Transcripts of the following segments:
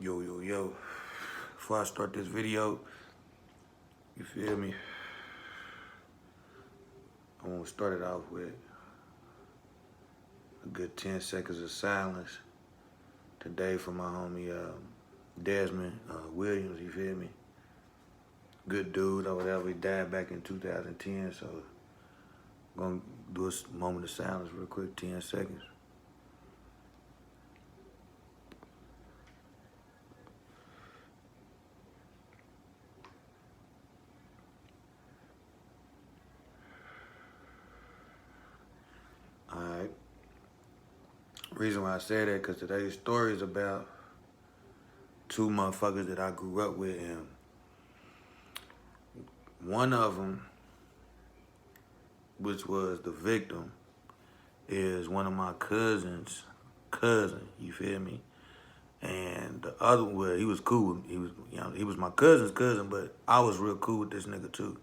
Yo. Before I start this video, you feel me? I want to start it off with a good 10 seconds of silence today for my homie Desmond Williams, you feel me? Good dude or whatever. He died back in 2010, so I'm going to do a moment of silence real quick, 10 seconds. Alright. Reason why I say that, because today's story is about two motherfuckers that I grew up with, and one of them, which was the victim, is one of my cousin, you feel me? And the other one, well, he was cool. He was my cousin's cousin, but I was real cool with this nigga too.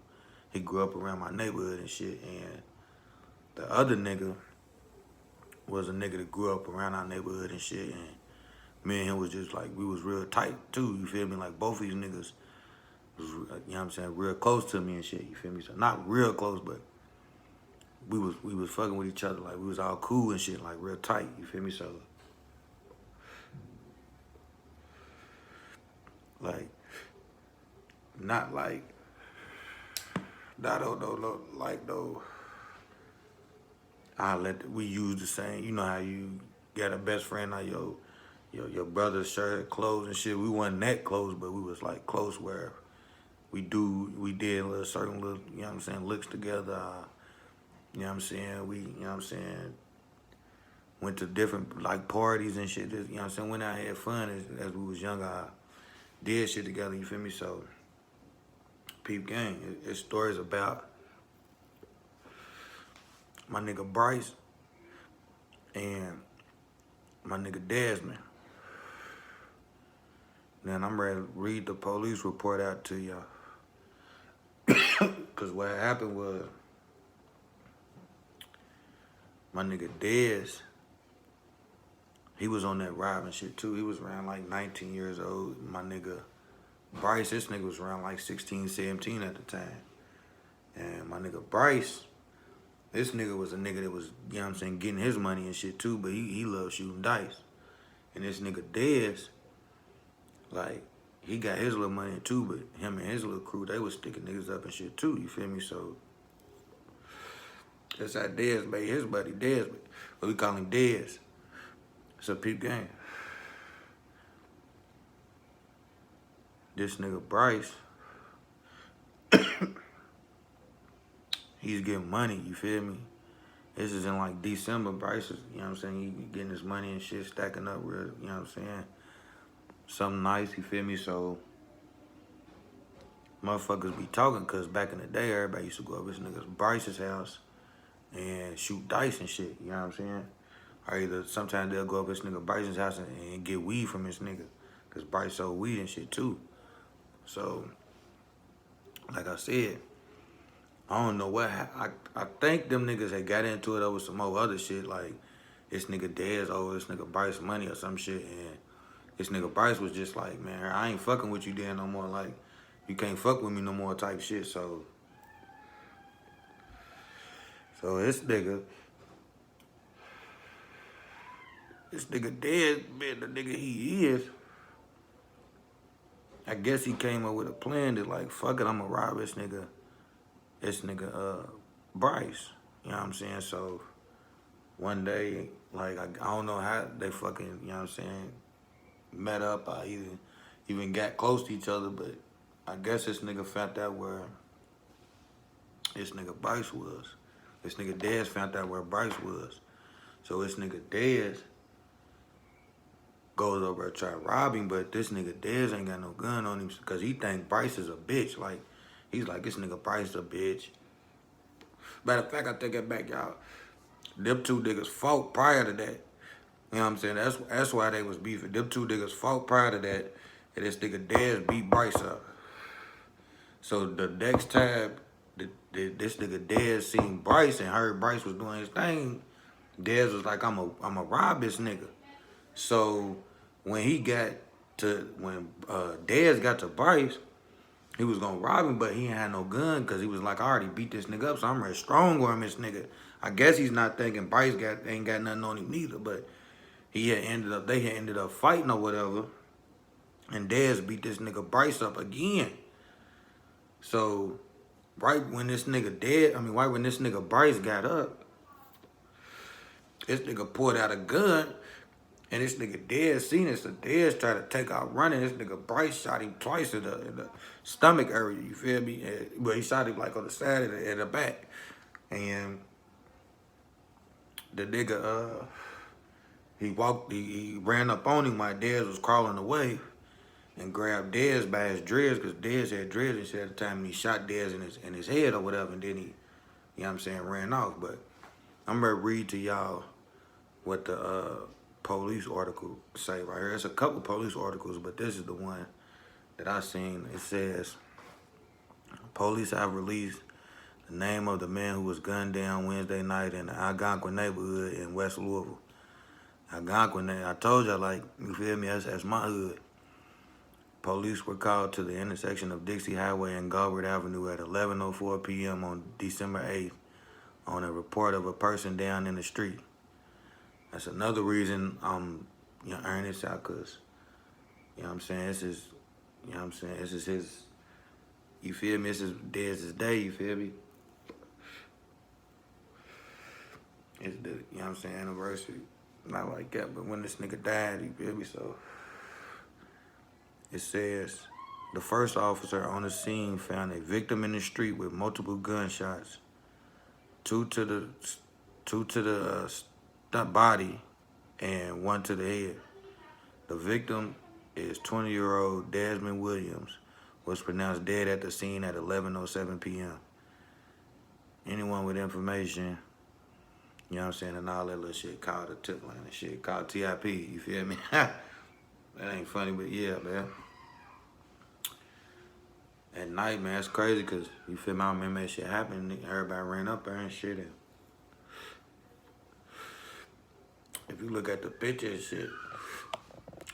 He grew up around my neighborhood and shit, and the other nigga was a nigga that grew up around our neighborhood and shit, and me and him was just like, we was real tight too, you feel me? Like both of these niggas was, you know what I'm saying, real close to me and shit, you feel me? So not real close, but we was fucking with each other, like we was all cool and shit, like real tight, you feel me? So like, not like, I don't know, like though, we use the same, you know how you got a best friend or your brother shared clothes and shit. We wasn't that close, but we was like close where we did a little certain little, you know what I'm saying, looks together. You know what I'm saying? We, you know what I'm saying, went to different like parties and shit. Just, you know what I'm saying? Went out, had fun as we was younger. Did shit together, you feel me? So, peep gang, this story's about my nigga Bryce and my nigga Desmond. Then I'm ready to read the police report out to y'all. Cause what happened was, my nigga Dez, he was on that robbing shit too. He was around like 19 years old. My nigga Bryce, this nigga was around like 16, 17 at the time. And my nigga Bryce, this nigga was a nigga that was, you know what I'm saying, getting his money and shit too, but he loved shooting dice. And this nigga Dez, like, he got his little money too, but him and his little crew, they was sticking niggas up and shit too, you feel me? So, that's how Dez made his buddy Dez, but we call him Dez. It's a peep game. This nigga Bryce, he's getting money, you feel me? This is in like December. Bryce is, you know what I'm saying, he getting his money and shit, stacking up real, you know what I'm saying? Something nice, you feel me? So, motherfuckers be talking, cause back in the day, everybody used to go up this nigga Bryce's house and shoot dice and shit, you know what I'm saying? Or either sometimes they'll go up this nigga Bryce's house and get weed from this nigga, cause Bryce sold weed and shit too. So, like I said, I don't know what I think them niggas had got into it over some more other shit, like this nigga Dez over this nigga Bryce money or some shit, and this nigga Bryce was just like, man, I ain't fucking with you then no more, like, you can't fuck with me no more type shit, so this nigga Dez, man, the nigga he is, I guess he came up with a plan to like, fuck it, I'ma rob this nigga Bryce, you know what I'm saying? So one day, like, I don't know how they fucking, you know what I'm saying, met up or even got close to each other, but I guess this nigga found out where this nigga Bryce was. This nigga Dez found out where Bryce was. So this nigga Dez goes over and try to rob him, but this nigga Dez ain't got no gun on him because he think Bryce is a bitch. Like, he's like, this nigga Bryce a bitch. Matter of fact, I take it back, y'all. Them two niggas fought prior to that. You know what I'm saying? That's why they was beefing. Them two niggas fought prior to that, and this nigga Dez beat Bryce up. So the next time this nigga Dez seen Bryce and heard Bryce was doing his thing, Dez was like, I'ma rob this nigga. So when he got to when Dez got to Bryce, he was gonna rob him, but he ain't had no gun because he was like, I already beat this nigga up, so I'm ready strong on this nigga. I guess he's not thinking Bryce ain't got nothing on him neither, but they had ended up fighting or whatever, and Dez beat this nigga Bryce up again. So right when this nigga Bryce got up, this nigga pulled out a gun, and this nigga Dez seen it, so Dez tried to take out running. This nigga Bryce shot him twice in the stomach area, you feel me? But he shot him like on the side of the back. And the nigga, he ran up on him while Dez was crawling away and grabbed Dez by his dreads, because Dez had dreads and shit at the time, and he shot Dez in his head or whatever, and then he, you know what I'm saying, ran off. But I'm gonna read to y'all what the police article say right here. There's a couple police articles, but this is the one that I seen. It says, police have released the name of the man who was gunned down Wednesday night in the Algonquin neighborhood in West Louisville. Algonquin, I told y'all, like, you feel me, that's my hood. Police were called to the intersection of Dixie Highway and Gilbert Avenue at 11:04 p.m. on December 8th on a report of a person down in the street. That's another reason I'm airing this out, because, you know what I'm saying, this is, you know what I'm saying, this is his, you feel me, this is Dez's day, you feel me? It's the, you know what I'm saying, anniversary. Not like that, but when this nigga died, you feel me? So it says, the first officer on the scene found a victim in the street with multiple gunshots, two to the body and one to the head. The victim is 20-year-old Desmond Williams, was pronounced dead at the scene at 11:07 p.m. Anyone with information, you know what I'm saying, and all that little shit, called the tip line and shit, called TIP, you feel me? That ain't funny, but yeah, man. At night, man, it's crazy, because, you feel me, I remember that shit happened, everybody ran up there and shit, and if you look at the picture and shit,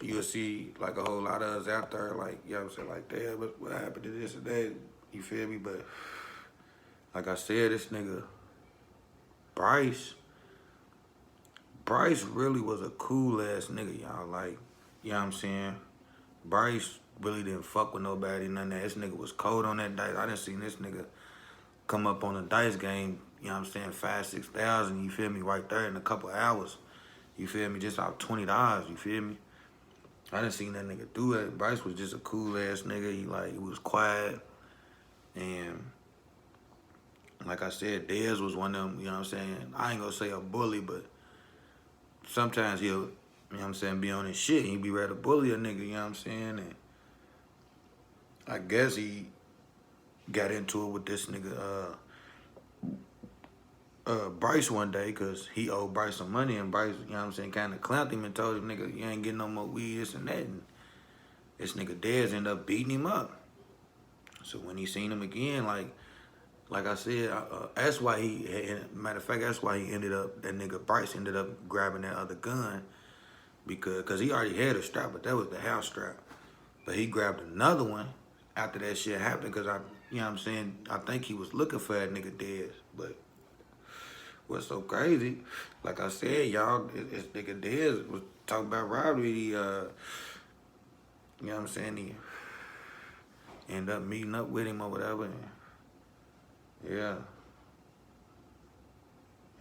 you'll see, like, a whole lot of us out there, like, you know what I'm saying, like, damn, what happened to this and that, you feel me? But, like I said, this nigga, Bryce really was a cool-ass nigga, y'all, like, you know what I'm saying? Bryce really didn't fuck with nobody, none of that. This nigga was cold on that dice. I done seen this nigga come up on a dice game, you know what I'm saying, 5,000, 6,000, you feel me, right there in a couple of hours. You feel me? Just out $20, you feel me? I done seen that nigga do it. Bryce was just a cool-ass nigga. He was quiet. And like I said, Dez was one of them, you know what I'm saying? I ain't gonna say a bully, but sometimes he'll, you know what I'm saying, be on his shit. He be ready to bully a nigga, you know what I'm saying? And I guess he got into it with this nigga, Bryce one day, because he owed Bryce some money, and Bryce, you know what I'm saying, kind of clamped him and told him, nigga, you ain't getting no more weed, this and that. And this nigga Dez ended up beating him up. So when he seen him again, like I said, that's why matter of fact, that's why that nigga Bryce ended up grabbing that other gun, because he already had a strap, but that was the house strap. But he grabbed another one after that shit happened, because you know what I'm saying, I think he was looking for that nigga Dez. But what's so crazy, like I said, y'all, this nigga Dez was talking about robbery. He, you know what I'm saying, he ended up meeting up with him or whatever. And yeah,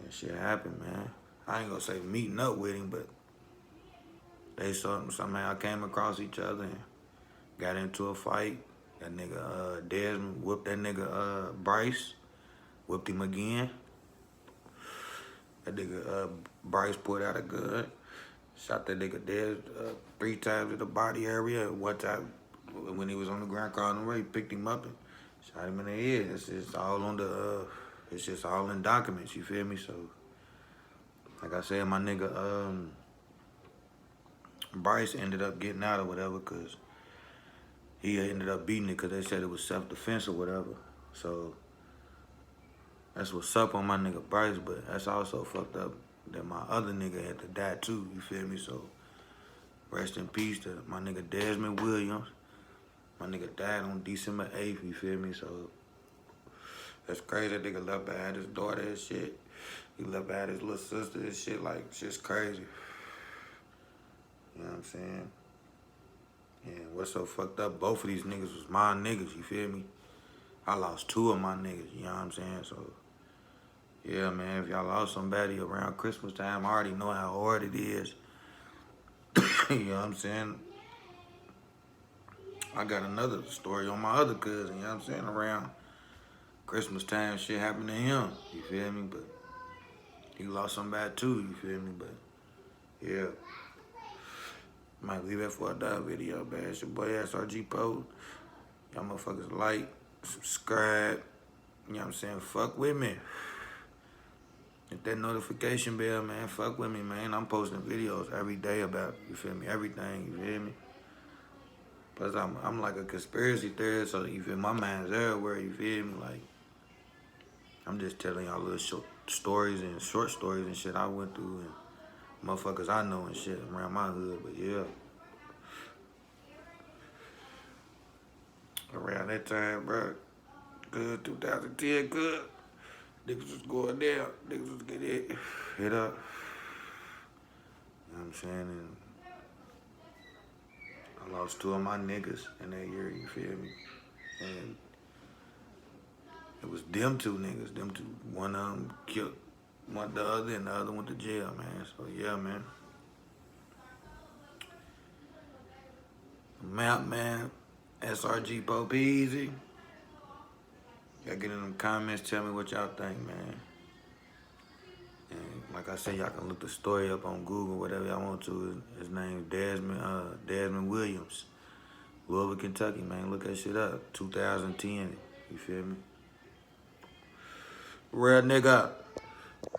that shit happened, man. I ain't gonna say meeting up with him, but they somehow came across each other and got into a fight. That nigga Desmond whipped that nigga Bryce, whipped him again. That nigga Bryce pulled out a gun, shot that nigga Des 3 times in the body area. One time when he was on the ground crawling away, picked him up and shot him in the head. It's just all on the, it's just all in documents, you feel me? So, like I said, my nigga Bryce ended up getting out or whatever, because he ended up beating it because they said it was self-defense or whatever. So that's what's up on my nigga Bryce, but that's also fucked up that my other nigga had to die too, you feel me? So Rest in peace to my nigga Desmond Williams. My nigga died on December 8th, you feel me? So that's crazy. That nigga left behind his daughter and shit. He left behind his little sister and shit. Like, shit's crazy. You know what I'm saying? And what's so fucked up, both of these niggas was my niggas, you feel me? I lost 2 of my niggas, you know what I'm saying? So, yeah, man, if y'all lost somebody around Christmas time, I already know how hard it is. You know what I'm saying? I got another story on my other cousin, you know what I'm saying? Around Christmas time, shit happened to him, you feel me? But he lost somebody too, you feel me? But, yeah. Might leave that for another video, man. It's your boy SRGpoe. Y'all motherfuckers like, subscribe. You know what I'm saying? Fuck with me. Hit that notification bell, man. Fuck with me, man. I'm posting videos every day about, you feel me? Everything, you feel me? Plus, I'm like a conspiracy theorist, so you feel my mind's everywhere, you feel me? Like, I'm just telling y'all little short stories and shit I went through and motherfuckers I know and shit around my hood, but yeah. Around that time, bro, good, 2010, good. Niggas was going down. Niggas was getting hit up. You know what I'm saying? And I lost 2 of my niggas in that year, you feel me? And it was them 2 niggas. Them 2, one of them killed the other, and the other went to jail, man. So, yeah, man. Map, man. SRGpoe easy. Y'all get in them comments, tell me what y'all think, man. And like I said, y'all can look the story up on Google, whatever y'all want to. His name's Desmond Williams. Louisville, Kentucky, man. Look that shit up. 2010. You feel me? Real nigga.